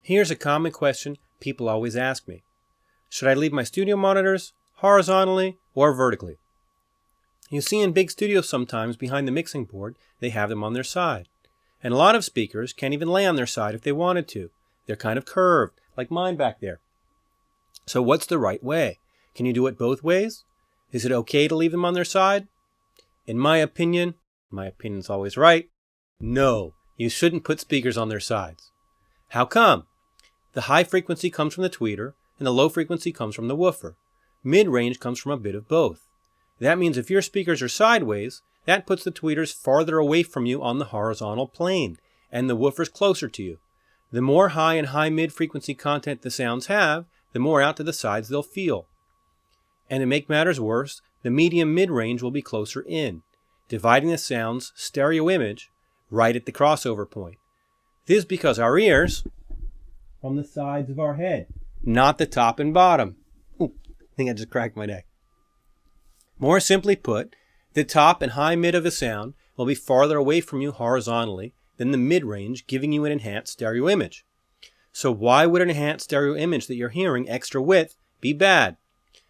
Here's a common question people always ask me. Should I leave my studio monitors horizontally or vertically? You see in big studios sometimes behind the mixing board, they have them on their side. And a lot of speakers can't even lay on their side if they wanted to. They're kind of curved, like mine back there. So what's the right way? Can you do it both ways? Is it okay to leave them on their side? In my opinion's always right, no, you shouldn't put speakers on their sides. How come? The high frequency comes from the tweeter, and the low frequency comes from the woofer. Mid-range comes from a bit of both. That means if your speakers are sideways, that puts the tweeters farther away from you on the horizontal plane, and the woofers closer to you. The more high and high mid-frequency content the sounds have, the more out to the sides they'll feel. And to make matters worse, the medium mid-range will be closer in, dividing the sound's stereo image right at the crossover point. This is because our ears from the sides of our head, not the top and bottom. Ooh, I think I just cracked my neck. More simply put, the top and high mid of a sound will be farther away from you horizontally than the mid-range, giving you an enhanced stereo image. So why would an enhanced stereo image that you're hearing extra width be bad?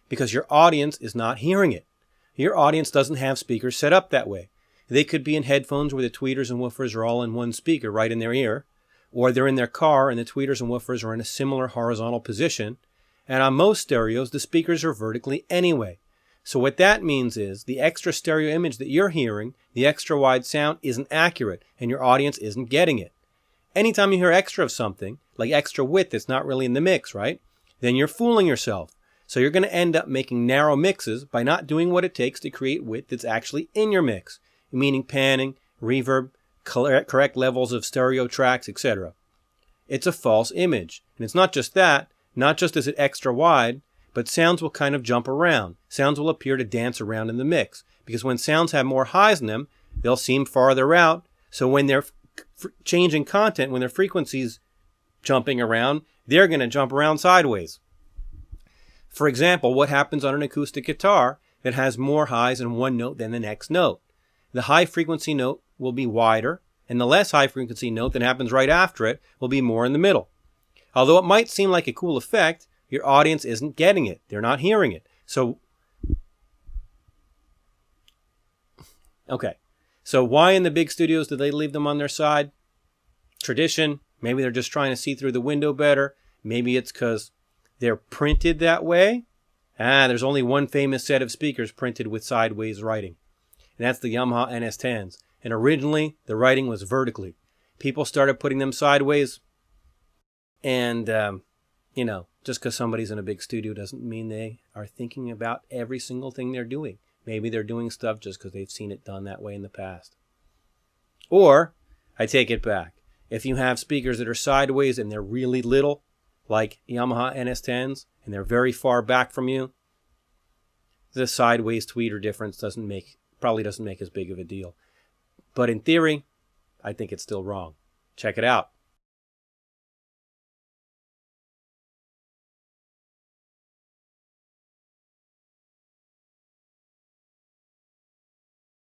Because your audience is not hearing it. Your audience doesn't have speakers set up that way. They could be in headphones where the tweeters and woofers are all in one speaker right in their ear, or they're in their car and the tweeters and woofers are in a similar horizontal position, and on most stereos the speakers are vertically anyway. So what that means is the extra stereo image that you're hearing, the extra wide sound, isn't accurate and your audience isn't getting it. Anytime you hear extra of something, like extra width that's not really in the mix, right? Then you're fooling yourself. So you're going to end up making narrow mixes by not doing what it takes to create width that's actually in your mix, meaning panning, reverb, correct levels of stereo tracks, etc. It's a false image. And it's not just that, not just is it extra wide, but sounds will kind of jump around. Sounds will appear to dance around in the mix. Because when sounds have more highs in them, they'll seem farther out. So when they're changing content, when their frequencies jumping around, they're going to jump around sideways. For example, what happens on an acoustic guitar that has more highs in one note than the next note? The high frequency note will be wider, and the less high frequency note that happens right after it will be more in the middle. Although it might seem like a cool effect, your audience isn't getting it. They're not hearing it. So why in the big studios do they leave them on their side? Tradition. Maybe they're just trying to see through the window better. Maybe it's because they're printed that way. There's only one famous set of speakers printed with sideways writing. And that's the Yamaha NS10s. And originally, the writing was vertically. People started putting them sideways. And, just because somebody's in a big studio doesn't mean they are thinking about every single thing they're doing. Maybe they're doing stuff just because they've seen it done that way in the past. Or, I take it back. If you have speakers that are sideways and they're really little, like Yamaha NS10s, and they're very far back from you, the sideways tweeter difference probably doesn't make as big of a deal. But in theory, I think it's still wrong. Check it out.